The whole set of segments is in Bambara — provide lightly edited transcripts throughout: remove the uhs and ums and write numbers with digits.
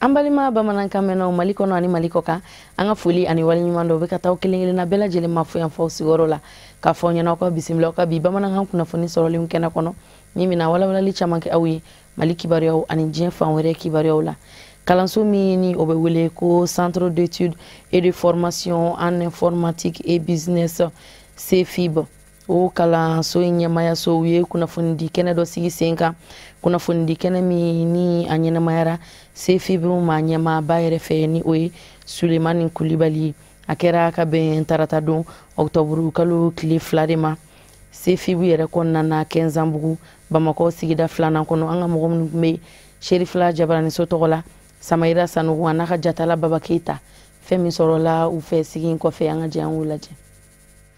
Ambalima bamanankan mɛnnaw Mali kɔnɔ ani Mali kɔ kan an ka foli ani waleɲuman dɔ bɛ ka taa kelen-kelen na bɛɛ lajɛlen ma fo yan fɔ sigiyɔrɔ la k'a fɔ ɲɛna ka bisimila ka bi bamanankan kunnafoni sɔrɔlen kɛnɛ kɔnɔ min bɛna walawalali caman kɛ aw ye Mali kibaruyaw ani diɲɛ fan wɛrɛ kibaruyaw la kalanso min ni o bɛ wele ko Centre d'études et de formation en informatique et business CEFIB o kalanso ɲɛmayaso ye kunnafoni di kɛnɛ dɔ sigi sen kan kunnafoni di kɛnɛ min ni a ɲɛnamayara CEFIB ma ɲɛma ba yɛrɛ fɛ ni o ye Sulemani Kulibali a kɛra ka bɛn tarata don octobre kalo tile 2 de ma CEFIB yɛrɛ kɔnɔna na Kɛnzanbugu Bamakɔ sigida 2nan kɔnɔ an ka mɔgɔ minnu tun bɛ Sherifila Jabaraniso tɔgɔ la Samayira Sanogo a n'a ka jatala Baba Keita fɛn min sɔrɔla u fɛ sigi kɔfɛ an ka jɛ an k'u lajɛ.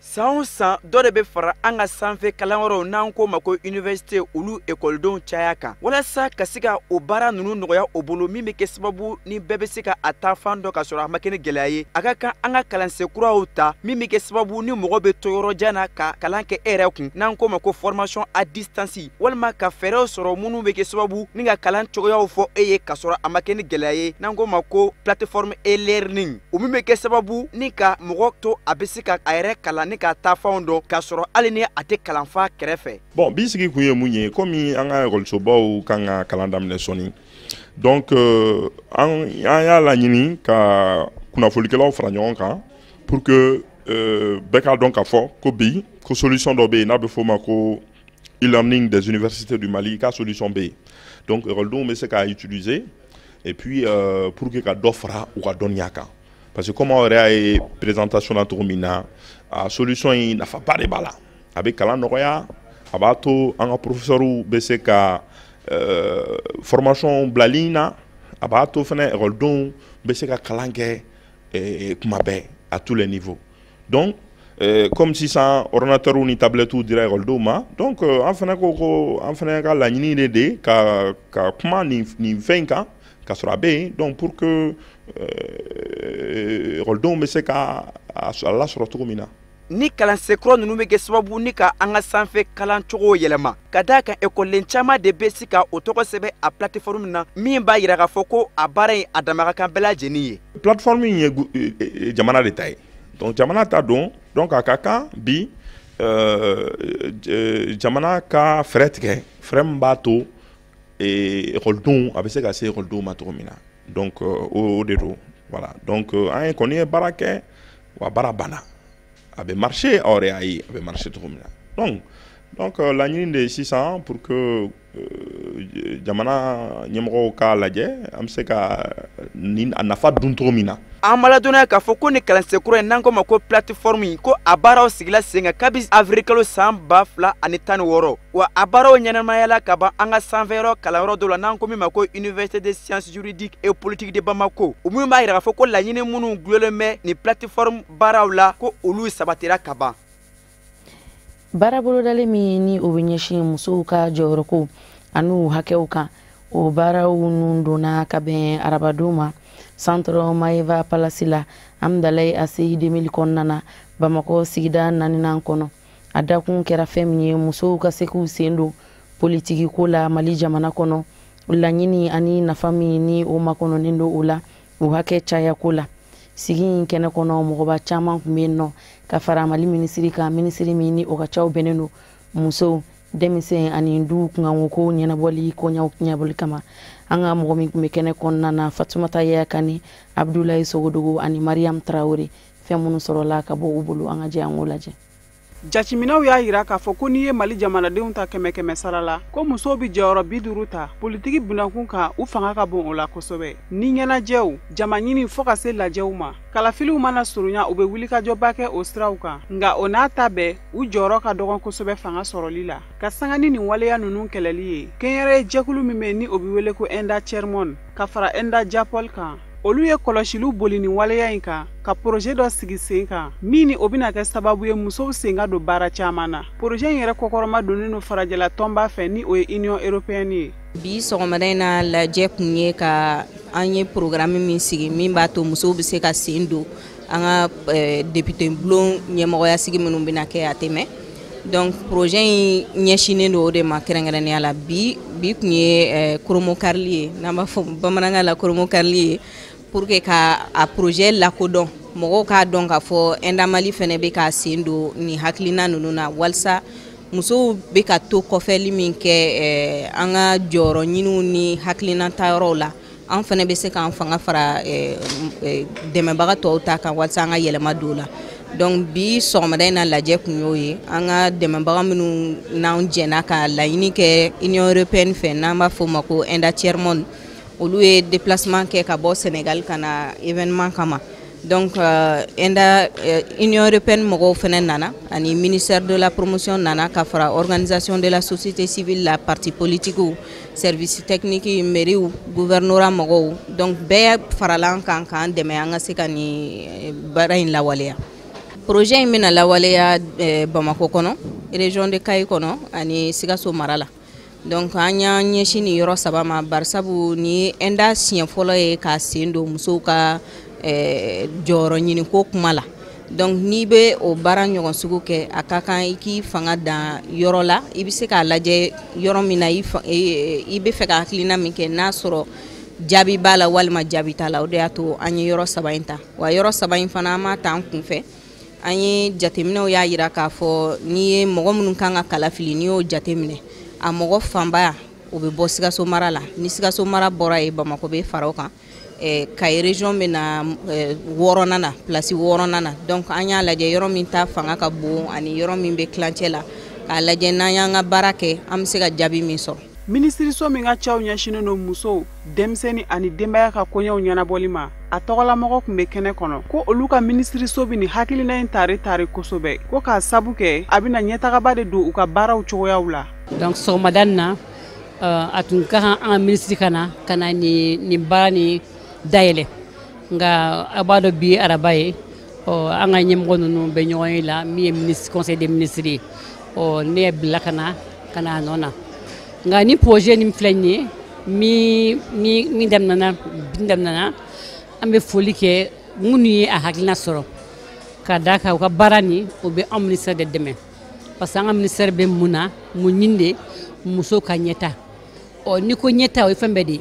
San san dɔ de bɛ fara an ka sanfɛ kalanyɔrɔw n'an ko ma ko université olu ekɔlidenw caya kan walasa ka se ka o baara ninnu nɔgɔya o bolo min bɛ kɛ sababu ni bɛɛ bɛ se ka a ta fan dɔ ka sɔrɔ a ma kɛ ni gɛlɛya ye a ka kan an ka kalansen kuraw ta min bɛ kɛ sababu ni mɔgɔ bɛ to yɔrɔ jan na ka kalan kɛ e yɛrɛ kun n'an ko ma ko formation à distance walima ka fɛɛrɛw sɔrɔ minnu bɛ kɛ sababu ni ka kalan cogoyaw fɔ e ye ka sɔrɔ a ma kɛ ni gɛlɛya ye n'an ko ma ko plateforme e-learning o min bɛ kɛ sababu ni ka mɔgɔ to a bɛ se ka a yɛrɛ kalan ni ka taa fanw dɔn k'a sɔrɔ hali ni a tɛ kalanfa kɛrɛfɛ. Bon bi sigi kun ye mun ye komi an ka ekɔlisobaw kan ka kalan daminɛ sɔnni donc an y'a laɲini ka kunnafonilikɛlaw fara ɲɔgɔn kan pour que bɛɛ k'a dɔn k'a fɔ ko bi ko solution dɔ bɛ yen n'a bɛ f'o ma ko e-learning des universités du Mali ka solution bɛ yen donc ekɔlidenw bɛ se k'a utiliser et puis pour que ka dɔ fara u ka dɔnniya kan parce que comme aw yɛrɛ y'a ye présentation na cogo min na a solution in nafaba de b'a la a bɛ kalan nɔgɔya a b'a to an ka professeurs bɛ se ka formation bilali na a b'a to fana ekɔlidenw bɛ se ka kalan kɛ kuma bɛɛ à tous les niveaux donc comme sisan ordinateur ni tablettew dira ekɔlidenw ma donc an fana ko an fana ka laɲini de ka kuma nin fɛn kan ka sɔrɔ a bɛ yen donc pour que ekɔlidenw bɛ se ka a lasɔrɔ cogo min na. Ni kalansen kura ninnu bɛ kɛ sababu ni ka an ka sanfɛ kalan cogo yɛlɛma ka d'a kan ekɔliden caman de bɛ se ka o tɔgɔ sɛbɛn a plateforme na min b'a yira k'a fɔ ko a baara in a dama ka kan bɛɛ lajɛlen ye. Plateforme in ye jamana de ta ye donc jamana ta don donc a ka kan bi jamana ka fɛɛrɛ tigɛ fɛɛrɛ min b'a to ekɔlidenw a bɛ se ka se ekɔlidenw ma cogo min na donc o de don voilà donc an ye kɔni ye baara kɛ wa baara banna. A bɛ marché aw yɛrɛ y'a ye a bɛ marché cogo min na donc laɲini de sisan pour que jamana ɲɛmɔgɔw k'a lajɛ an bɛ se ka a nafa dun cogo min na. An ma ladɔnniya k'a fɔ ko ni kalansen kura in n'an ko ma ko plateforme in ko a baaraw sigila sen kan kabi avril kalo san 2016 wa a baaraw ɲɛnamayala ka ban an ka sanfɛyɔrɔ kalanyɔrɔ dɔ la n'an ko min ma ko université des sciences juridiques et politiques de Bamako o min b'a yira k'a fɔ ko laɲini minnu gulonlen bɛ ni plateforme baaraw la ko olu sabatira ka ban. Baara bolodalen min ni o bɛ ɲɛsin musow ka jɔyɔrɔko ani u hakɛw kan o baaraw ninnu donna ka bɛn arabadon ma Centre Maeva Palace la Amdalaye Aseyi 2000 kɔnɔna na Bamakɔ sigida 4nan kɔnɔ a dakun kɛra fɛn min ye musow ka se k'u sen don politiki ko la Mali jamana kɔnɔ laɲini ani nafa min ni o makɔnɔnen don o la o hakɛ caya ko la sigi in kɛnɛ kɔnɔ mɔgɔba caman tun bɛ yen nɔ ka fara Mali minisiri kan minisiri min ni o ka caw bɛnnen don musow denmisɛn ani du kunkanko ko ɲɛnabɔli koɲaw ɲɛbɔli kama an ka mɔgɔ min tun bɛ kɛnɛ kɔnɔna na Fatumata Yaya Kane Abdoulaye Sogodogo ani Mariam Traoré fɛn minnu sɔrɔla ka bɔ u bolo an ka jɛ an k'o lajɛ. Jateminɛw y'a yira k'a fɔ ko n'i ye Mali jamanadenw ta kɛmɛ sara la ko musow bɛ jɔyɔrɔ 50 ta politiki bunakun kan u fanga ka bon o la kosɛbɛ ni ɲɛnajɛw jama ɲini fo ka se lajɛw ma kalafiliw mana surunya u bɛ wulikajɔba kɛ o siraw kan nka o n'a ta bɛɛ u jɔyɔrɔ ka dɔgɔn kosɛbɛ fanga sɔrɔli la ka sanga ni nin waleya ninnu kɛlɛli ye kɛnyɛrɛye jɛkulu min bɛ ni o bɛ wele ko Enda Chairman ka fara Enda Japol kan olu ye kɔlɔsiliw boli nin waleya in kan ka projet dɔ sigi sen kan min ni o bɛna kɛ sababu ye musow sen ka don baara caman na projet in yɛrɛ kɔkɔrɔma donnen don farajɛla tɔnba fɛ ni o ye Union Européenne ye. Bi sɔgɔmada in na lajɛ kun ye ka an ye programme min sigi min b'a to musow bɛ se ka sen don an ka député bulon ɲɛmɔgɔya sigi minnu bɛna kɛ a tɛmɛ donc projet in ɲɛsinen do o de ma kɛrɛnkɛrɛnnenya la bi kun ye koromokarili ye n'an b'a fɔ bamanankan la koromokarili ye pour que ka a projet lakodɔn mɔgɔw k'a dɔn k'a fɔ Enda Mali fɛnɛ bɛ ka sen don ni hakilina ninnu na walasa musow bɛ ka to kɔfɛli min kɛ an ka jɔyɔrɔ ɲiniw ni hakilina tayɔrɔw la an fɛnɛ bɛ se k'an fanga fara dɛmɛbaga tɔw ta kan walasa an ka yɛlɛma don la donc bi sɔgɔmada in na lajɛ kun y'o ye an ka dɛmɛbaga minnu n'an jɛna ka laɲini kɛ Union Européenne fɛ n'an b'a fɔ o ma ko Enda Tiers Monde olu ye déplacement kɛ ka bɔ Sénégal ka na événement kama donc Union Européenne mɔgɔw fɛnɛ nana ani ministère de la promotion nana ka fara organisation de la société civile la parti politique service technique mairie gouvernorat mɔgɔw donc bɛɛ faralan kan k'an dɛmɛ an ka se ka ni baara in lawaleya projet in bɛna lawaleya Bamako kɔnɔ région de Kayi kɔnɔ ani Sikaso mara la donc an y'an ɲɛsin ni yɔrɔ saba ma barisabu ni Enda siɲɛ fɔlɔ ye ka sen don musow ka jɔyɔrɔ ɲini ko kuma la donc n'i bɛ o baara ɲɔgɔn sugu kɛ a ka kan i k'i fanga dan yɔrɔ la i bɛ se k'a lajɛ yɔrɔ min na i bɛ fɛ ka hakilina min kɛ n'a sɔrɔ jaabi b'a la walima jaabi t'a la o de y'a to an ye yɔrɔ saba in ta wa yɔrɔ saba in fana an m'a ta an kunfɛ an ye jateminɛw y'a yira k'a fɔ n'i ye mɔgɔ minnu kan ka kala fili n'i y'o jateminɛ a mɔgɔ fanba o bɛ bɔ Sikaso mara la ni Sikaso mara bɔra yen Bamako bɛ fara o kan Kayi région bɛ na wɔɔrɔnan na place wɔɔrɔnan na donc an y'a lajɛ yɔrɔ min ta fanga ka bon ani yɔrɔ min bɛ kilancɛ la k'a lajɛ n'an y'an ka baara kɛ an bɛ se ka jaabi min sɔrɔ. Minisiriso min ka cɛw ɲɛsinen don musow denmisɛnnin ani denbaya ka koɲɛw ɲɛnabɔli ma a tɔgɔlamɔgɔ tun bɛ kɛnɛ kɔnɔ ko olu ka minisiriso bɛ nin hakilina in tari kosɛbɛ ko k'a sabu kɛ a bɛna ɲɛtagaba de don u ka baaraw cogoyaw la. donc sɔgɔmada in na a tun ka kan an ka minisiri ka na nin baara ni dayɛlɛ nka a b'a dɔn bi araba ye an ka ɲɛmɔgɔ ninnu bɛ ɲɔgɔn ye la min ye conseil des ministres ye ne ye bila ka na a nɔ na nka ni projet nin filɛ nin ye min daminɛna an bɛ foli kɛ minnu ye a hakilina sɔrɔ ka da kan u ka baara nin o bɛ anw ministère de dɛmɛ parce que an ka ministère bɛ mun na mun ɲini de muso ka ɲɛta ni ko ɲɛta o ye fɛn bɛɛ de ye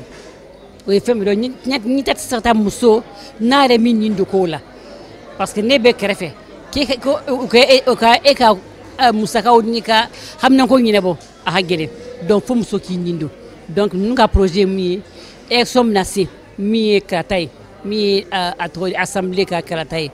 o ye fɛn min dɔn ɲɛta tɛ se ka taa muso n'a yɛrɛ min ɲini don kow la parce que ne bɛ kɛrɛfɛ o ka e ka musakaw ni ka haminako ɲɛnabɔ a ka gɛlɛn donc fo muso k'i ɲini don donc ninnu ka projet ye min ye élection bɛna se min ye karata ye min ye a tɔgɔ assemblée ka karata ye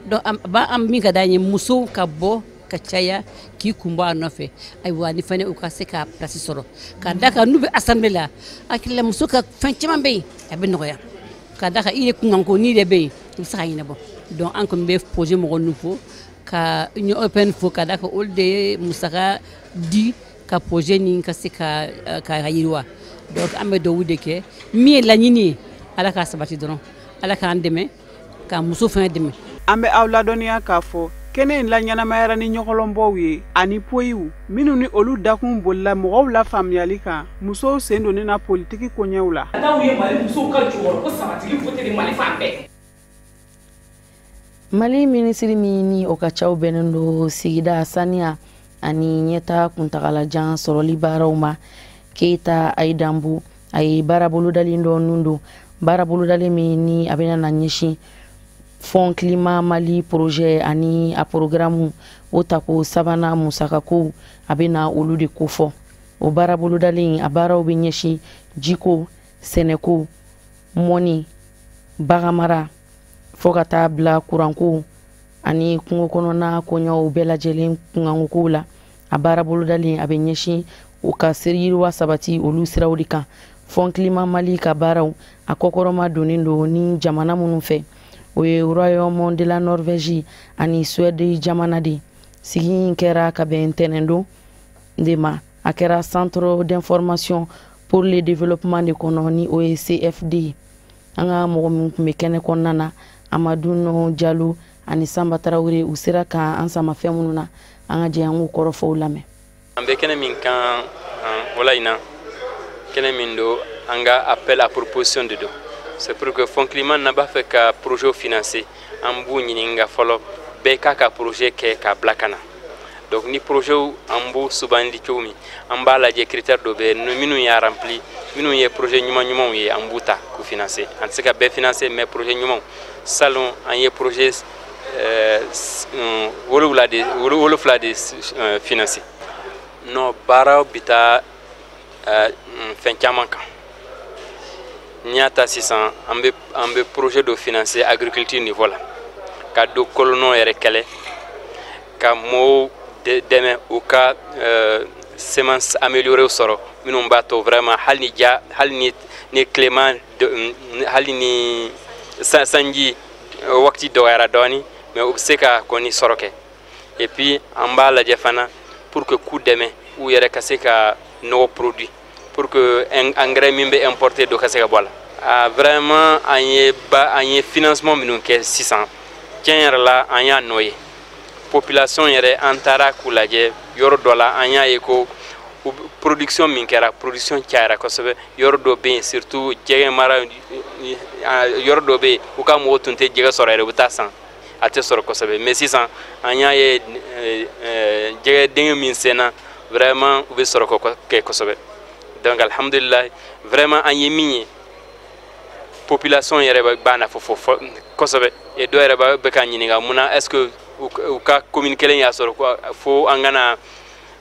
donc an min ka d'an ye musow ka bɔ ka caya k'i kun bɔ a nɔfɛ ayiwa ni fana u ka se ka place sɔrɔ ka da kan n'u bɛ assemblée la hakilila muso ka fɛn caman bɛ yen a bɛ nɔgɔya ka da kan i ye kunkanko n'i de bɛ yen i bɛ se ka ɲɛnabɔ donc an kɔni bɛ projet mɔgɔ ninnu fo ka Union Européenne fo ka da kan olu de ye musaka di ka projet nin ka se ka yiriwa donc an bɛ duwawu de kɛ min ye laɲini ye ala k'a sabati dɔrɔn ala k'an dɛmɛ ka muso fana dɛmɛ. an bɛ aw ladɔnniya k'a fɔ kɛnɛ in la ɲɛnamayara ni ɲɔgɔlɔnbɔw ye ani poyiw minnu ni olu dakun bolila mɔgɔw la faamuyali kan musow sen donni na politiki koɲɛw la. n'aw ye Mali musow ka jɔyɔrɔ ko sabatili vote de Mali fan bɛɛ. Mali minisiri min ni o ka caw bɛnnen don sigida saniya ani ɲɛta kuntagalajan sɔrɔli baaraw ma Keita Aidambu a ye baara bolodalen dɔ nun don baara bolodalen min ni a bɛna na ɲɛsin Fond Climat Mali projet ani a programme o tako sabanan musakakow a bɛna olu de kofɔ o baara bolodalen a baaraw bɛ ɲɛsin jiko sɛnɛko mɔni bagamara fo ka taa bila kuranko ani kungo kɔnɔna koɲɛw bɛɛ lajɛlen kunkankow la a baara bolodalen a bɛ ɲɛsin o ka yiriwa sabati olu siraw de kan Fond Climat Mali ka baaraw a kɔkɔrɔma donnen don ni jamana minnu fɛ o ye Royaume de la Norvège ani Suède jamana de sigi in kɛra ka bɛn ntɛnɛndon de ma a kɛra Centre d'information pour le développement de kɔnɔ ni o ye CFD an ka mɔgɔ min tun bɛ kɛnɛ kɔnɔna na Amadou No Diallo ani Samba Traoré u sera ka an sama fɛn minnu na an ka jɛ an k'u kɔrɔfɔw lamɛn. An bɛ kɛnɛ min kan wala in na kɛnɛ min don an ka appel à proposition de don. C'est pour que Fond Climat n'a pas fait qu'un projet financé en bout ɲininka fɔlɔ bɛɛ k'a ka projet kɛ ka bila ka na donc ni projet an b'o sugandi cogo min an b'a lajɛ critère dɔ bɛ minnu y'a rempli minnu ye projet ɲumanw ye an b'u ta k'u financer an tɛ se ka bɛɛ financer mais projet ɲumanw salon an ye projet wolofila de financer non baaraw bi taa fɛn caman kan n'i y'a ta sisan an bɛ projet dɔ financer agriculture niveau la ka do kolonɔ yɛrɛ kɛlɛ ka mɔɔw dɛmɛ u ka semence améliorée sɔrɔ minnu b'a to vraiment hali ni clément hali ni sanji wakati dɔgɔyara dɔɔni mais u bɛ se ka kɔni sɔrɔ kɛ et puis an b'a lajɛ fana pour que k'u dɛmɛ u yɛrɛ ka se ka nɔgɔ produit pour que engrais min bɛ importer dɔ ka se ka bɔ a la vraiment an ye financement minnu kɛ sisan tiɲɛ yɛrɛ la an y'a nɔ ye population yɛrɛ an taara k'u lajɛ yɔrɔ dɔ la an y'a ye ko production min kɛra production cayara kosɛbɛ yɔrɔ dɔ bɛ yen surtout jɛgɛ mara yɔrɔ dɔ bɛ yen u ka mɔgɔw tun tɛ jɛgɛ sɔrɔ yɛrɛ u bɛ taa san a tɛ sɔrɔ kosɛbɛ mais sisan an y'a ye jɛgɛ denkɛ min senna vraiment u bɛ sɔrɔ kɛ kosɛbɛ donc alhamdulillah vraiment an ye min ye population yɛrɛ b'a nafa fɔ kosɛbɛ et dɔw yɛrɛ bɛ ka ɲininka mun na est-ce que u ka commune kelen y'a sɔrɔ fo an kana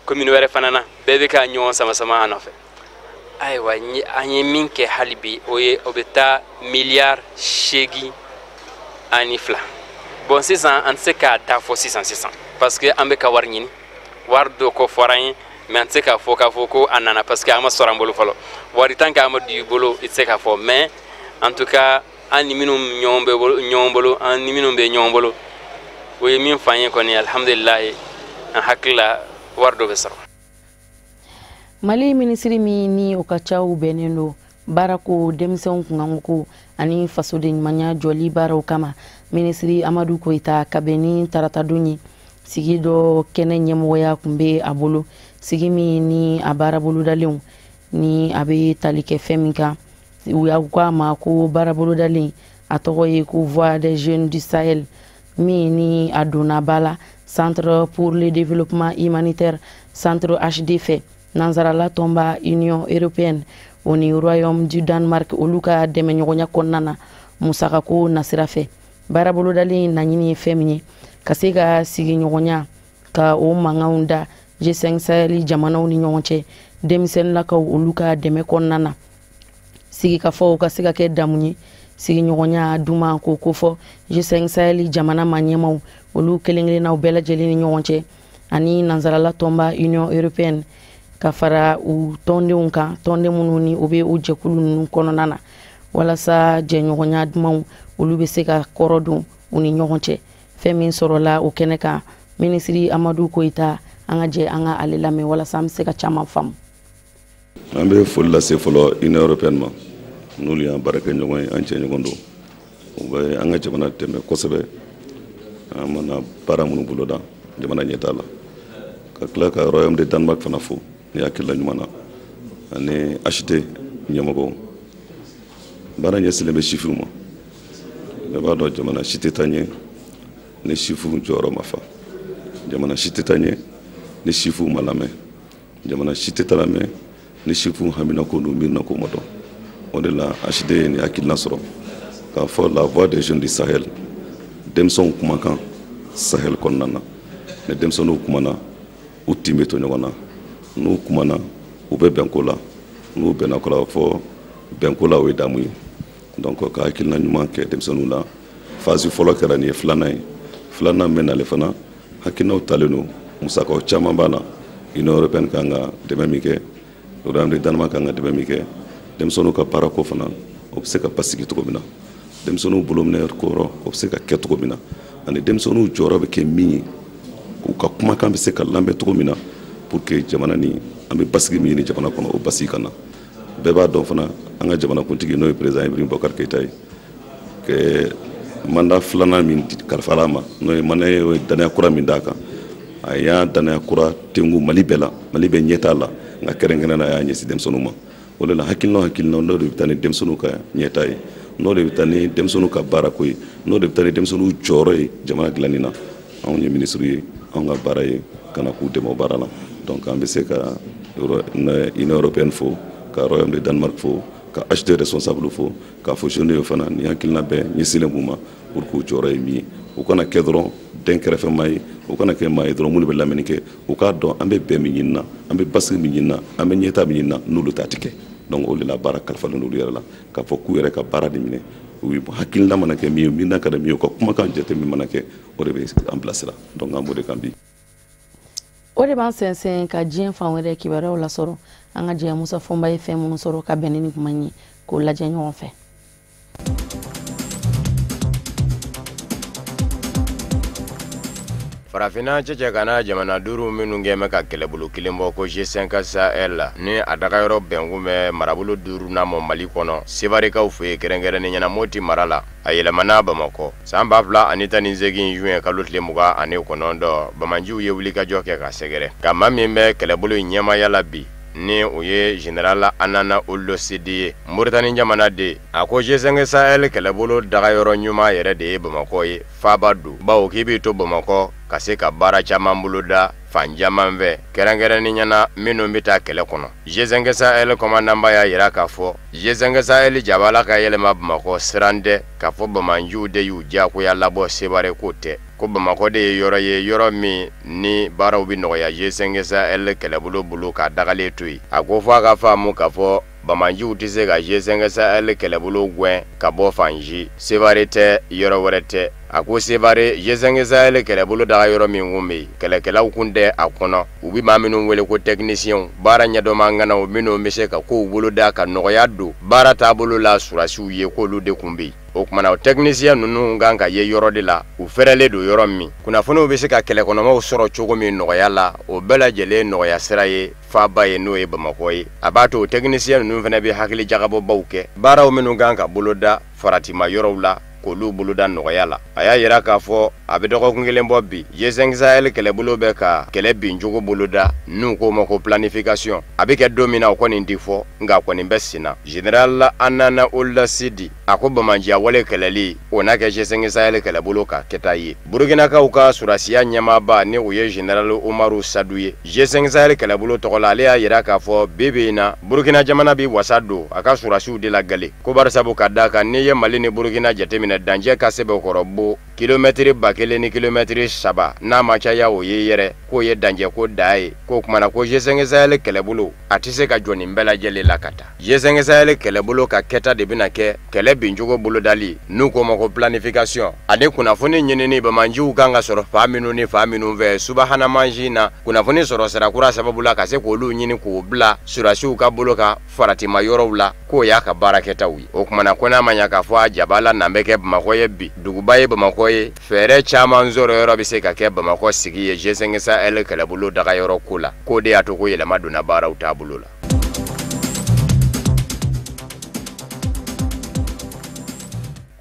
commune wɛrɛ fana na bɛɛ bɛ ka ɲɔgɔn sama a nɔfɛ ayiwa an ye min kɛ hali bi o bɛ taa miliyari 8 ani 2 bon sisan an tɛ se k'a da fɔ sisan parce que an bɛ ka wari ɲini wari dɔ ko fɔra an ye mais an tɛ se k'a fɔ ko a nana parce que an ma sɔrɔ an bolo fɔlɔ wari tant que an ma don i bolo i tɛ se k'a fɔ mais en tout cas an ni minnu bɛ ɲɔgɔn bolo o ye min f'an ye kɔni alhamdulilayi an hakili la wari dɔ bɛ sɔrɔ. Mali minisiri min ni o ka caw bɛnnen don baarako denmisɛnw kunkanko ani fasoden ɲumanya jɔli baaraw kama minisiri Amadu Koyita ka bɛn ni tarata don ye sigi dɔ kɛnɛ ɲɛmɔgɔya tun bɛ a bolo sigi min ni a baarabolodalenw ni a bɛ tali kɛ fɛn min kan u y'a ko a ma ko baarabolodalen a tɔgɔ ye ko Voix des Jeunes du Sahel min ni a donna ba la Centre pour le développement humanitaire Centre HD fɛ Nanzarala tɔnba Union européenne o ni Royaume du Danemark olu ka dɛmɛɲɔgɔnya kɔnɔna na musakako nasira fɛ baarabolodalen naɲini ye fɛn min ye ka se ka sigiɲɔgɔnya ka o mankanw da G5 Sahel jamanaw ni ɲɔgɔn cɛ denmisɛnninlakaw olu ka dɛmɛ kɔnɔna na sigikafɔw ka se ka kɛ damu ye sigiɲɔgɔnya duma ko fɔ G5 Sahel jamana ma ɲɛmaw olu kelen-kelennaw bɛɛ lajɛlen ni ɲɔgɔn cɛ ani Nanzarala tɔnba Union européenne ka fara u tɔndenw kan tɔnden minnu ni o bɛ o jɛkulu ninnu kɔnɔna na walasa jɛɲɔgɔnya dumanw olu bɛ se ka kɔrɔ don u ni ɲɔgɔn cɛ fɛn min sɔrɔla o kɛnɛ kan minisiri Amadu Koyita an ka jɛ an ka ale lamɛn walasa an bɛ se ka caman faamu. An bɛ foli lase fɔlɔ Union européenne ma n'olu y'an baarakɛ ɲɔgɔn ye an cɛ ɲɔgɔn don u bɛ an ka jamana dɛmɛ kosɛbɛ an mana baara minnu boloda jamana ɲɛtaa la ka tila ka Royaume de Danemark fana fo ni hakilila ɲuman na ani HT ɲɛmɔgɔw baara ɲɛsinnen bɛ sifiw ma ne b'a dɔn jamana si tɛ taa ɲɛ ni sifiw jɔyɔrɔ ma fa jamana si tɛ taa ɲɛ ni sifiw ma lamɛn jamana si tɛ taa lamɛn ni sifiw haminako n'u miirinako ma dɔn o de la HT ye ni hakilina sɔrɔ k'a fɔ la voix des jeunes du Sahel denmisɛnw kumakan Sahel kɔnɔna na ni denmisɛnninw kumana u tin bɛ to ɲɔgɔn na n'u kumana u bɛ bɛnko la n'u bɛnna ko la fɔ bɛnko la o ye damu ye donc ka hakilina ɲuman kɛ denmisɛnninw la phase fɔlɔ kɛra nin ye filanan ye filanan bɛ nale fana hakilinaw talen don musakaw caman b'a la Union européenne kan ka dɛmɛ min kɛ Royaume de Danemark kan ka dɛmɛ min kɛ denmisɛnninw ka baarako fana o bɛ se ka basigi cogo min na denmisɛnninw bolominɛ kɔrɔ o bɛ se ka kɛ cogo min na ani denmisɛnninw jɔyɔrɔ bɛ kɛ min ye k'u ka kumakan bɛ se ka lamɛn cogo min na pour que jamana ni an bɛ basigi min ɲini jamana kɔnɔ o basigi ka na bɛɛ b'a dɔn fana an ka jamanakuntigi n'o ye président Ibrahim Boubacar Keïta ye que mandat filanan min kalifala ma n'o ye mana ye danaya kura min d'a kan a y'a danaya kura tengu Mali bɛɛ la Mali bɛ ɲɛtaa la nka kɛrɛnkɛrɛnnen na a y'a ɲɛsin denmisɛnninw ma o de la hakilinaw n'o de bɛ taa ni denmisɛnninw ka ɲɛtaa ye n'o de bɛ taa ni denmisɛnninw ka baarako ye n'o de bɛ taa ni denmisɛnninw jɔyɔrɔ ye jamana dilanni na anw ye minisiri ye anw ka baara ye kana k'u dɛmɛ o baara la donc an bɛ se ka Union européenne fo ka Royaume de Danemark fo ka acheter responsable fo ka fo jeune yo fana ni hakilina bɛɛ ɲɛsinnen b'u ma pour k'u jɔyɔrɔ ye min ye u kana kɛ dɔrɔn den kɛrɛfɛmaa ye u kana kɛ maa ye dɔrɔn minnu bɛ lamɛnni kɛ u k'a dɔn an bɛ bɛn min ɲini na an bɛ basigi min ɲini na an bɛ ɲɛta min ɲini na n'olu ta tɛ kɛ donc o de la baara kalifalen n'olu yɛrɛ la k'a fɔ k'u yɛrɛ ka baara de minɛ u hakilina mana kɛ min ye min na ka da min ye u ka kumakan jate min mana kɛ o de bɛ an bilasira donc an b'o de kan bi. O de b'an sɛnsɛn ka diɲɛ fan wɛrɛ kibaruyaw lasɔrɔ an ka jɛya Musa Fɔnba ye fɛn minnu sɔrɔ ka bɛn ni kuma ye k'o lajɛ ɲɔgɔn fɛ. Farafina cɛcɛ kana jamana duuru minnu kɛmɛ ka kɛlɛbolo kelen bɔ ko G5 Sahel la ni a dagayɔrɔ bɛnkun bɛ marabolo duuru na mɔ Mali kɔnɔ Sevarikaw fɛ yen kɛrɛnkɛrɛnnen ɲɛna Moti mara la a yɛlɛmana Bamakɔ san 2018 juin kalo tile 29 Bamanjiw ye wulikajɔ kɛ ka sɛgɛrɛ ka maa min bɛ kɛlɛbolo ɲɛmaya la bi ni o ye General Anana Olo Sidi ye Mauritanie jamana de a ko G5 Sahel kɛlɛbolo dagayɔrɔ ɲuman yɛrɛ de ye Bamakɔ ye faaba don bawo k'i b'i to Bamakɔ ka se ka baara caman boloda fan caman fɛ kɛrɛnkɛrɛnni ɲɛna minnu bɛ taa kɛlɛ kɔnɔ G5 Sahel commandant y'a yira k'a fɔ G5 Sahel jabala ka yɛlɛma Bamakɔ siran tɛ k'a fɔ Bamanjiw de y'u diyagoya labɔ Sevare ko tɛ ko Bamakɔ de ye yɔrɔ min ni baaraw bɛ nɔgɔya G5 Sahel kɛlɛbolo bolo ka dagalen to yen a ko fɔ a ka faamu k'a fɔ Bamanjiw tɛ se ka G5 Sahel kɛlɛbolo gɛn ka bɔ fanji Sevare tɛ yɔrɔ wɛrɛ tɛ a ko Sevare G5 Sahel kɛlɛbolo daga yɔrɔ min kun bɛ yen kɛlɛkɛlaw kun tɛ a kɔnɔ u bɛ maa minnu wele ko technicien baara ɲɛdɔnma ŋanaw minnu bɛ se ka kow boloda ka nɔgɔya don baara taabolo la surasiw ye k'olu de kun bɛ yen o kumana o technicien ninnu kan ka ye yɔrɔ de la u fɛrɛlen don yɔrɔ min kunnafoniw bɛ se ka kɛlɛkɔnɔmaw sɔrɔ cogo min nɔgɔya la o bɛɛ lajɛlen nɔgɔya sira ye faaba ye n'o ye Bamakɔ ye a b'a to o technicien ninnu fana bɛ hakili jagabɔbaw kɛ baaraw minnu kan ka boloda faratima yɔrɔw la k'olu boloda nɔgɔya la a y'a yira k'a fɔ a bɛ dɔgɔkun kelen bɔ bi G5 Sahel kɛlɛbolo bɛ ka kɛlɛ bincogo boloda n'u k'o ma ko planification a bɛ kɛ don min na o kɔni tɛ fɔ nka a kɔni bɛ sen na General Anana Olo Sidi a ko Bamanjiya wale kɛlɛli o n'a kɛ G5 Sahel kɛlɛbolo ka kɛta ye Burukinakaw ka surasiya ɲɛmaaba ni o ye General Umaru Sadu ye G5 Sahel kɛlɛbolo tɔgɔ la ale y'a yira k'a fɔ bi in na Burukina jamana bɛ wasa don a ka surasiw de la gale ko barisabu ka d'a kan n'i ye Mali ni Burukina jateminɛ danger ka sɛbɛkɔrɔ bo kilomɛtiri 1000 ni kilomɛtiri 3 n'a ma caya o ye yɛrɛ k'o ye danger ko da ye k'o kumana ko G5 Sahel kɛlɛbolo a tɛ se ka jɔ nin bɛɛ lajɛlen la ka taa G5 Sahel kɛlɛbolo ka kɛta de bɛna kɛ kɛlɛ bincogo bolodali n'u k'o ma ko planification ani kunnafoni ɲinini Bamanjiw kan ka sɔrɔ fa minnu fɛ subahana mansi na kunnafoni sɔrɔ sirakura sababu la ka se k'olu ɲini k'o bila surasiw ka bolo ka faratima yɔrɔw la k'o y'a ka baarakɛtaw ye o kumana ko n'a ma ɲa k'a fɔ a jabala nan bɛ kɛ Bamakɔ ye bi duguba ye Bamakɔ ye fɛɛrɛ caman sɔrɔ yɔrɔ bɛ se ka kɛ Bamakɔ sigi ye G5 Sahel kɛlɛbolo dagayɔrɔ ko la k'o de y'a to ko yɛlɛma donna baaraw taabolo la.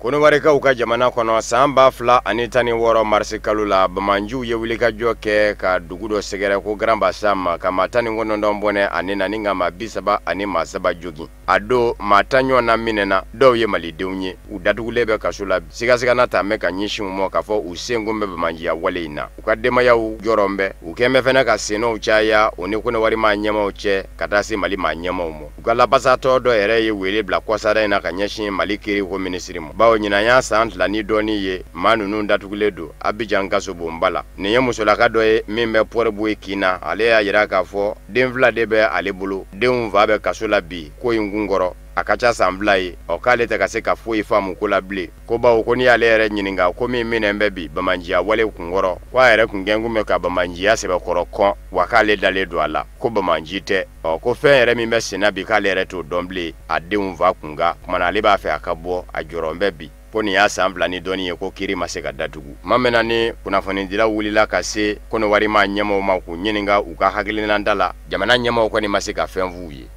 Konobarikaw ka jamana kɔnɔ san 2016 marisi kalo la Bamanjiw ye wulikajɔ kɛ ka dugu dɔ sɛgɛrɛ ko Grand Bassam ka maa 19 bɔnɛ ani nani nka maa 37 jogin a don maa 10 ɲɔgɔnna minɛna dɔw ye malidenw ye u datugulen bɛ kaso la sigasigana ta mɛ ka ɲɛsin u ma k'a fɔ u senkun bɛ Bamanjiya wale in na u ka denbayaw jɔrɔn bɛ u kɛn bɛ fɛnɛ ka senɔw caya o ni Konowari maa ɲɛmaw cɛ ka taa se Mali maa ɲɛmaw ma u ka lapasatɔ dɔ yɛrɛ ye wele bila kɔsada in na ka ɲɛsin Mali kiri ko minisiri ma bawo ɲinan y'a san tilani dɔɔni ye maa ninnu datugulen don Abidjan kasobonba la nin ye musolaka dɔ ye min bɛ Pɔribuyi Kina ale y'a yira k'a fɔ den 2 de bɛ ale bolo denw fa bɛ kaso la bi ko in kun kɔrɔ a ka ca san 2 ye k'ale tɛ ka se ka foyi faamu ko la bilen ko bawo ko n'i y'ale yɛrɛ ɲininka ko min minɛn bɛ bi Bamanjiya wale kunkɔrɔ ko a yɛrɛ kun gɛn kun bɛ ka Bamanjiya sɛbɛkɔrɔ kɔn wa k'ale dalen don a la ko Bamanji tɛ ko fɛn yɛrɛ min bɛ senna bi k'ale yɛrɛ t'o dɔn bilen a denw fa kunga kumana ale b'a fɛ a ka bɔ a jɔrɔn bɛ bi ko nin y'a san 2 ni dɔɔni ye ko kiri ma se ka datugu ma mɛnna ni kunnafonidilaw wulila ka se Konowari maa ɲɛmaw ma k'u ɲininka u ka hakilinanta la jamana ɲɛmaw kɔni ma se ka fɛn f'u ye.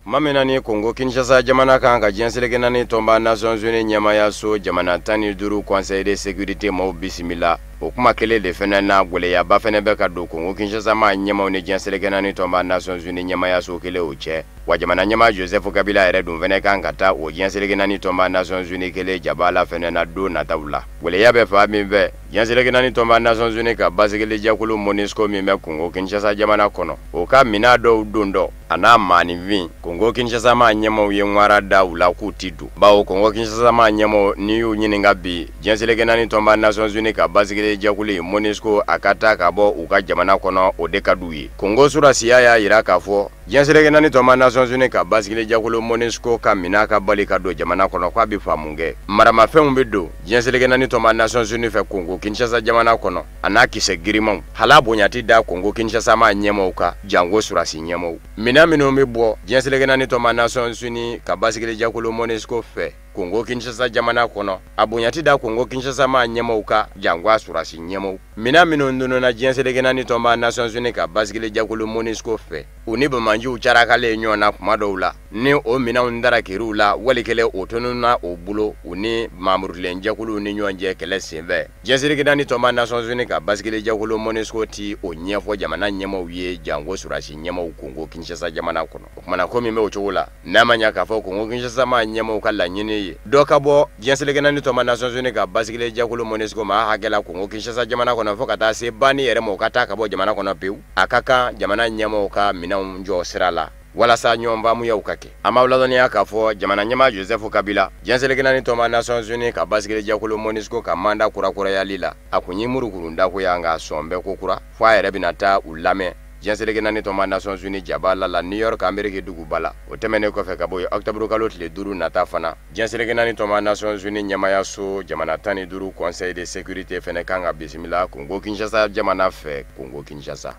ma mɛnna ni Congo Kinshasa jamana kan ka diɲɛseleke naani tɔnba Nations Unies ɲɛmayaso jamana 15 Conseil de sécurité maaw bisimila o kuma kelen de fɛnɛ na gwɛlɛyaba fɛnɛ bɛ ka don Congo Kinshasa maa ɲɛmaw ni diɲɛseleke naani tɔnba Nations Unies ɲɛmayaso kelen o cɛ wa jamana ɲɛma Joseph Kabila yɛrɛ dun fɛnɛ kan ka taa o diɲɛseleke naani tɔnba Nations Unies kelen jaba la fɛnɛ na don nataw la waleya bɛ fa min fɛ diɲɛseleke naani tɔnba Nations Unies ka basigili jɛkulu MONUSCO min bɛ Congo Kinshasa jamana kɔnɔ o ka mina dɔw don dɔ a n'a maaninfin Congo Kinshasa ma ɲɛmaw ye ŋwara da u la k'u ti don bawo Congo Kinshasa ma ɲɛmaw ni y'u ɲininka bi diɲɛseleke naani tɔnba Nations Unies ka basigili jɛkulu MONUSCO a ka taa ka bɔ u ka jamana kɔnɔ o de ka d'u ye Congo surasiya y'a yira k'a fɔ diɲɛseleke naani tɔnba Nations Unies ka basigili jɛkulu MONUSCO ka mina ka bali ka don jamana kɔnɔ k'a bi faamu kɛ maramafɛnw bɛ don diɲɛseleke naani tɔnba Nations Unies fɛ Congo Kinshasa jamana kɔnɔ a n'a kisɛ girimanw hala bonyati da Congo Kinshasa ma ɲɛmaw ka jango surasi ɲɛmaw mina minnu bɛ bɔ diɲɛseleke naani tɔnba Nations Unies ka basigili jɛkulu MONUSCO fɛ Congo Kinshasa jamana kɔnɔ a bonyati da Congo Kinshasa ma ɲɛmaw ka jango surasi ɲɛmaw mina minnu donna diɲɛseleke naani tɔnba Nations Unies ka basigili jɛkulu MONUSCO fɛ u ni bamanjiw carakalen ɲɔgɔn na kuma dɔw la ni o minɛnw dara kiriw la walikɛlen o tununna o bolo u ni mamurilen jɛkuluw ni ɲɔgɔn cɛ kɛlɛ senfɛ diɲɛseleke naani tɔnba Nations Unies ka basigili jɛkulu MONUSCO ti o ɲɛfɔ jamana ɲɛmaw ye jango surasi ɲɛmaw Congo Kinshasa jamana kɔnɔ o kumana ko min bɛ o cogo la n'a ma ɲa k'a fɔ Congo Kinshasa ma ɲɛmaw ka laɲini ye dɔ ka bɔ diɲɛseleke naani tɔnba Nations Unies ka basigili jɛkulu MONUSCO ma hakɛ la Congo Kinshasa jamana kɔnɔ fɔ ka taa se banni yɛrɛ ma o ka taa ka bɔ jamana kɔnɔ pewu a ka kan jamana ɲɛmaw ka minɛnw jɔ sira la walasa ɲɔgɔnbaamuyaw ka kɛ an b'aw ladɔnniya k'a fɔ jamana ɲɛma Joseph Kabila diɲɛseleke naani tɔnba Nations Unies ka basigili jɛkulu MONUSCO ka manda kurakurayali la a kun ye murukurundako ye nka sɔn bɛɛ ko kura fɔ a yɛrɛ bɛna taa u lamɛn diɲɛseleke naani tɔnba Nations Unies jaba la New York Amérique duguba la o tɛmɛnen kɔfɛ ka bɔ yen octobre kalo tile 5 nata fana diɲɛseleke naani tɔnba Nations Unies ɲɛmayaso jamana 15 Conseil de sécurité fɛnɛ kan ka bisimila Congo Kinshasa jamana fɛ Congo Kinshasa.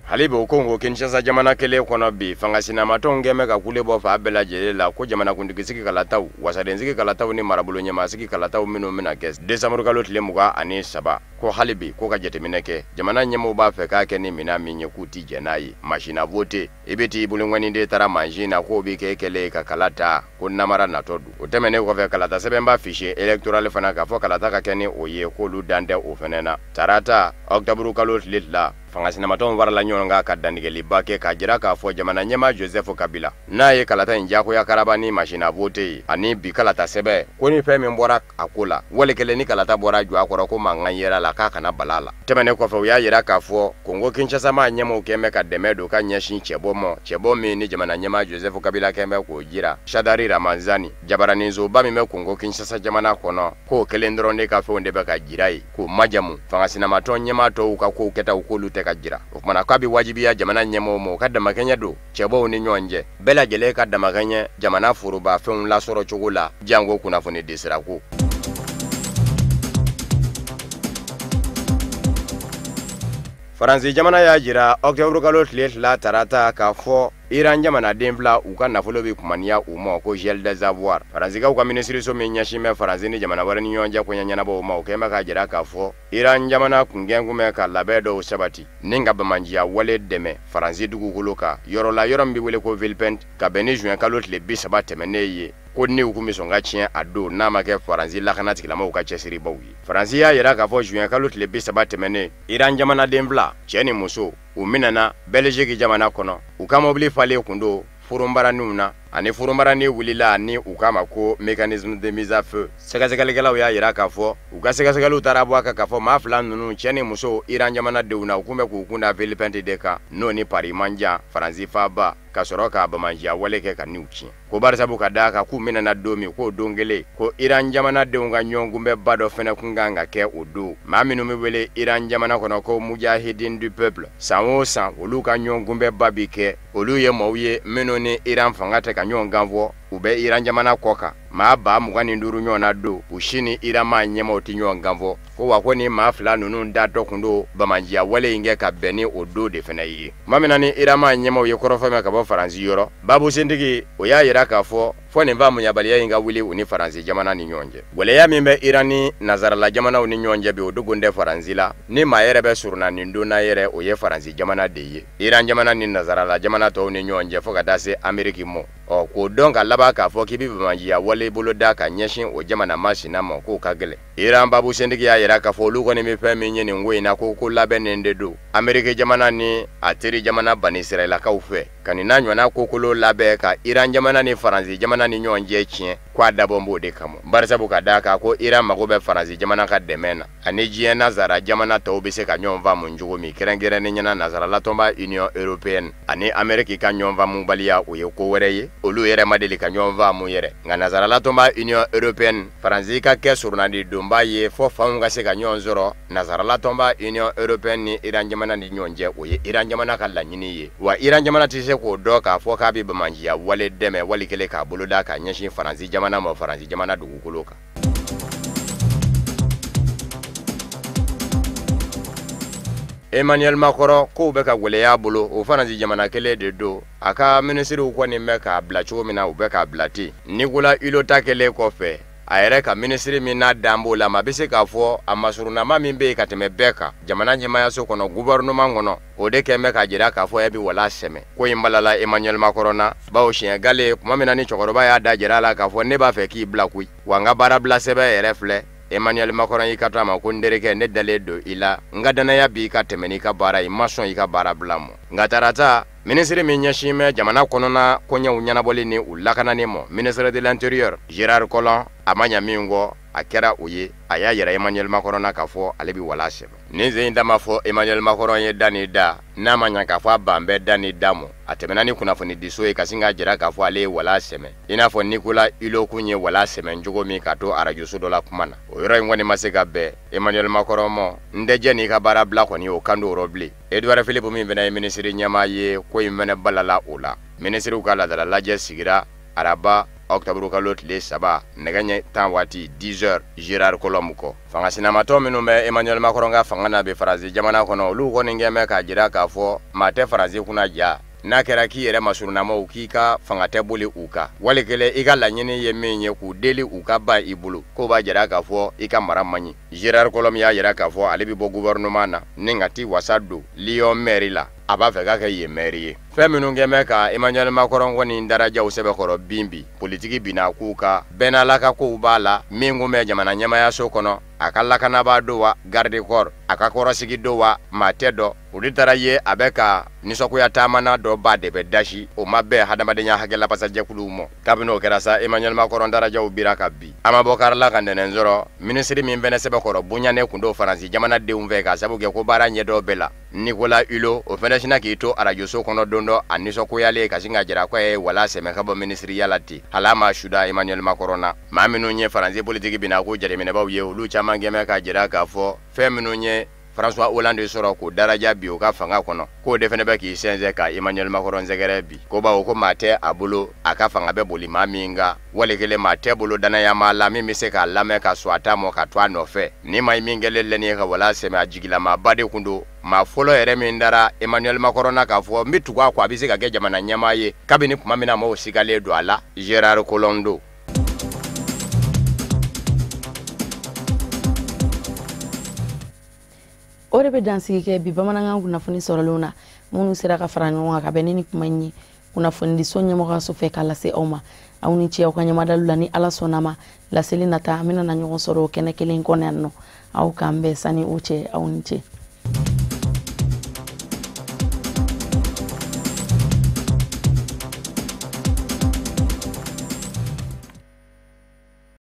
hali b'o Congo Kinshasa jamana kelen kɔnɔ bi fangasinamatɔnw kɛmɛ ka kule bɔ fa bɛɛ lajɛlen la ko jamanakuntigisigi kalataw wasadensigi kalataw ni marabolo ɲɛmasigi kalataw minnu bɛna kɛ desanburu kalo tile 23 ko hali bi ko ka jateminɛ kɛ jamana ɲɛmɔgɔw b'a fɛ k'a kɛ ni mina min ye k'u ti jɛ n'a ye machine à voter i bɛ t'i bolo ŋɔni de taara mansin na k'o bɛ kɛ kɛlɛ ka kala ta ko namara natɔ don o tɛmɛnen kɔfɛ kalata sɛbɛnba fichier électoral fana k'a fɔ kalata ka kɛ ni o ye k'olu dan tɛ o fɛnɛ na tarata octobre kalo tile 2 fangasinamatɔnw warala ɲɔgɔn kan ka dantigɛliba kɛ k'a jira k'a fɔ jamana ɲɛma Joseph Kabila n'a ye kalata in jagoya karaba ni machine à voter ye ani bi kalata sɛbɛ ko ni fɛn min bɔra a ko la walikɛlen ni kalata bɔra jɔ a kɔrɔ ko mankan yera la k'a kana bala la tɛmɛnen kɔfɛ u y'a yira k'a fɔ Congo Kinshasa ma ɲɛmaw kɛmɛ ka dɛmɛ don ka ɲɛsin cɛbɔ ma cɛbɔ min ni jamana ɲɛma Joseph Kabila kɛmɛ k'o jira Shadari Ramazani jabaraninsoba min bɛ Congo Kinshasa jamana kɔnɔ k'o kelen dɔrɔn de ka fɛnw de bɛ ka jira ye k'o majamu fangasinamatɔn ɲɛma tɔw ka kow kɛtaw k'olu tɛ ka jira o kumana k'a bɛ wajibiya jamana ɲɛmɔgɔw ma u ka damakɛɲɛ don cɛbɔw ni ɲɔgɔn cɛ bɛɛ lajɛlen ka damakɛɲɛ jamana foroba fɛnw lasɔrɔ cogo la jango kunnafoni desira ko Faransi jamana y'a jira octobre kalo tile 2 tarata k'a fɔ Iran jamanaden fila u ka nafolo bɛ kumaniya u ma ko gel des avoirs Faransikaw ka minisiriso min ɲɛsin bɛ Faransi ni jamana wɛrɛ ni ɲɔgɔn cɛ koɲɛ ɲɛnabɔw ma o kɛlen bɛ k'a jira k'a fɔ Iran jamana kungɛn kun bɛ ka labɛn dɔw sabati ni ka bamanjiya wale dɛmɛ Faransi dugukolo kan yɔrɔ la yɔrɔ min bɛ wele ko Villepinte ka bɛn ni juin kalo tile 30 tɛmɛnen ye ko ni u kun bɛ sɔn ka tiɲɛ a don n'a ma kɛ Faransi lakana tigilamɔgɔw ka cɛsiribaw ye Faransi y'a yira k'a fɔ juin kalo tile 30 tɛmɛnen Iran jamanaden fila cɛ ni muso u minɛna Belgique jamana kɔnɔ u ka mobili falen kun don furumbaraniw na ani furumbarani wulila ni u k'a ma ko mécanisme de mise à feu sɛgɛsɛgɛlikɛlaw y'a yira k'a fɔ u ka sɛgɛsɛgɛliw taara bɔ a kan k'a fɔ maa fila ninnu cɛ ni muso Iran jamanadenw na u kun bɛ k'u kun da Villepinte de kan n'o ni Paris man jan Faransi faaba ka sɔrɔ ka bamanjiya wale kɛ ka niw tiɲɛ ko barisabu ka d'a kan k'u minɛna don min k'o don kelen ko Iran jamanadenw ka ɲɔgɔnkunbɛba dɔ fɛnɛ kun kan ka kɛ o don maa minnu bɛ wele Iran jamana kɔnɔ ko Mujahidin du peuple san o san olu ka ɲɔgɔnkunbɛba bi kɛ olu ye maaw ye minnu ni Iran fanga tɛ ka ɲɔgɔn kan fɔ u bɛ Iran jamana kɔ kan maa 25 ɲɔgɔn na don u si ni Iran maa ɲɛmaw tɛ ɲɔgɔn kan fɔ ko wa ko ni maa fila ninnu datɔ kun don bamanjiya wale in kɛ ka bɛn ni o don de fɛnɛ ye maa min na ni Iran maa ɲɛmaw ye kɔrɔfɔ mɛn ka bɔ Faransi yɔrɔ Babu Sentigi o y'a yira k'a fɔ fɔ nin faamuyabaliya in ka wuli u ni Faransi jamana ni ɲɔgɔn cɛ waleya min bɛ Iran ni nazarala jamanaw ni ɲɔgɔn cɛ bi o dogon tɛ Faransi la ni maa yɛrɛ bɛ surunna nin don na yɛrɛ o ye Faransi jamana de ye Iran jamana ni nazarala jamana tɔw ni ɲɔgɔn cɛ fɔ ka taa se Amérique ma k'o dɔn ka laban k'a fɔ k'i bɛ bamajiya wale bolo da ka ɲɛsin o jamana masina ma k'o ka gɛlɛn. Iran babu sentigi y'a yira k'a fɔ olu kɔni bɛ fɛn min ɲini nin ko in na ko labɛnnen de don. Ameriki jamana ni a teri jamana Bani Israɛlakaw fɛ ka nin n'a ɲɔgɔnna kokolo labɛn ka Iran jamana ni Faransi jamana ni ɲɔgɔn cɛ tiɲɛ k'a dabɔ b'o de kama. Barisabu ka d'a kan ko Iran mago bɛ Faransi jamana ka dɛmɛ na ani diɲɛ nazara jamana tɔw bɛ se ka ɲɔgɔn faamu cogo min kɛrɛnkɛrɛnnen ɲɛna nazaralatɔnba Union Européenne ani Ameriki ka ɲɔgɔn faamubaliya o ye ko wɛrɛ ye. Olu yɛrɛ ma deli ka ɲɔgɔn faamu yɛrɛ. Nka nazaralatɔnba Union Européenne Faransi ka kɛ surunadi donba ye fɔ fanw ka se ka ɲɔgɔn sɔrɔ nazaralatɔnba Union Européenne ni Iran jamana ni ɲɔgɔn cɛ o ye Iran jamana ka laɲini ye. Wa Iran jamana tɛ se k'o dɔn k'a fɔ k'a bɛ bamajiya wale dɛmɛ wali kelen k'a bolo da ka ɲɛsin Faransi jamana ma Faransi jamana dugukolo kan. Emmanuel Macron k'o bɛ ka gwɛlɛya bolo o Faransi jamana kelen de don. A ka minisiriw kɔni bɛ k'a bila cogo min na u bɛ k'a bila ten. Nicolas Hulot ta kɛlen kɔfɛ a yɛrɛ ka minisiri min n'a dan b'o la ma bɛ se k'a fɔ a masurunama min bɛ yen ka tɛmɛ bɛɛ kan jamana ɲɛmaayaso kɔnɔ gouvernement kɔnɔ o de kɛn bɛ ka jira k'a fɔ e bɛ wala sɛmɛ ko in balala Emmanuel Macron na bawo siɲɛ gale kuma min na ni cɛkɔrɔba y'a da jira a la k'a fɔ ne b'a fɛ k'i bila koyi wa n ka baara bila sɛbɛn yɛrɛ filɛ Emmanuel Macron y'i ka to a ma ko n terikɛ ne dalen don i la n ka danaya b'i ka tɛmɛ n'i ka baara i ma sɔn i ka baara bila mɔ nka tarata minisiri min ɲɛsin bɛ jamana kɔnɔna koɲɛw ɲɛnabɔli ni u lakanani mɔ ministre de l'intérieur Gérard Collomb a ma ɲa min kɔ a kɛra o ye a y'a yɛrɛ Emmanuel Macron na k'a fɔ ale bɛ wala sɛbɛn. Nin sen in da ma fɔ Emmanuel Macron ye da ni da n'a ma ɲa k'a fɔ a ban bɛɛ da ni da mɔ a tɛmɛna ni kunnafoni diso ye ka sin ka jira k'a fɔ ale ye wala sɛbɛn i n'a fɔ Nicolas Hulot kun ye wala sɛbɛn cogo min ka to arajoso dɔ la kuma na o yɔrɔ in kɔni ma se ka bɛn Emmanuel Macron mɔ n tɛ n'i ka baara bila kɔni o kan do yɔrɔ bilen. Edouard Philippe min fɛnɛ ye minisiri ɲɛmaa ye ko in fɛnɛ balala o la minisiriw ka ladala lajɛ sigira araba octobre kalo tile 3 nɛgɛ ɲɛ 10 waati 10 heures Gérard Collomb kɔ. Fanga sinamatɔ minnu bɛ Emmanuel Macron ka fanga na bɛ Faransi jamana kɔnɔ olu kɔni kɛn bɛ k'a jira k'a fɔ maa tɛ Faransi kunna ja n'a kɛra k'i yɛrɛ masurunamaw k'i ka fanga tɛ boli u kan wali kelen i ka laɲini ye min ye k'u deli u ka ban i bolo k'o b'a jira k'a fɔ i ka mara man ɲi. Gérard Collomb y'a jira k'a fɔ ale bɛ bɔ gouvernement na ni ka ti wasa don Lyon mairie la a b'a fɛ k'a kɛ yen maire ye. Fɛn minnu kɛn bɛ ka Emmanuel Macron kɔni darajaw sɛbɛkɔrɔ bin bi politiki binna k'u ka bɛɛ n'ala ka kow b'a la min kun bɛ jamana ɲɛmaayaso kɔnɔ a ka lakanabaa do wa garde corps a ka kɔrɔsigi do wa maa tɛ dɔ o de taara ye a bɛ ka nisɔngoya taamana dɔ ba de bɛ dasi o ma bɛn hadamadenya hakɛlapasajɛkuluw mɔ kabini o kɛra sa Emmanuel Macron darajaw bira ka bi a ma bɔ karila ka nɛnɛ sɔrɔ minisiri min fɛnɛ sɛbɛkɔrɔ bonyanen kun do Faransi jamanadenw fɛ k'a sabu kɛ ko baara ɲɛdɔ bɛɛ la Nicolas Hulot o fɛnɛ sina k'i to arajoso kɔnɔ don dɔ a nisɔngoyalen ka sin ka jira ko ye wala sɛmɛ ka bɔ minisiriya la ten hali a ma suda Emmanuel Macron na maa minnu ye Faransi politiki bina ko jateminɛbaw ye olu caman kɛn bɛ ka jira k'a fɔ fɛn minnu ye François Hollande sɔrɔ k'o daraja bi o ka fanga kɔnɔ k'o de fɛnɛ bɛ k'i sɛnsɛn ka Emmanuel Macron sɛgɛrɛ bi ko bawo ko maa tɛ a bolo a ka fanga bɛ boli maa min kan wali kelen maa tɛ bolo danayama la min bɛ se k'a lamɛn ka sɔn a ta mɔ ka to a nɔfɛ ni maa min kɛlen lɛni ye ka wala sɛmɛ a jigilamaaba de kun do maa fɔlɔ yɛrɛ min dara Emmanuel Macron na k'a fɔ n bɛ tugu a kɔ a bɛ se ka kɛ jamana ɲɛmaa ye kabini tuma min na maaw sigalen don a la Gérard Collomb do. O de bɛ dansigi kɛ bi bamanankan kunnafoni sɔrɔlenw na minnu sera ka fara ɲɔgɔn kan ka bɛn ni kuma in ye kunnafoni di so ɲɛmɔgɔso fɛ k'a lase aw ma aw ni ce aw ka ɲɛmadalu la ni Ala sɔnna ma laseli nata an bɛna ɲɔgɔn sɔrɔ o kɛnɛ kelen kɔnɔ yan nɔ aw k'an bɛn sani o cɛ aw ni ce.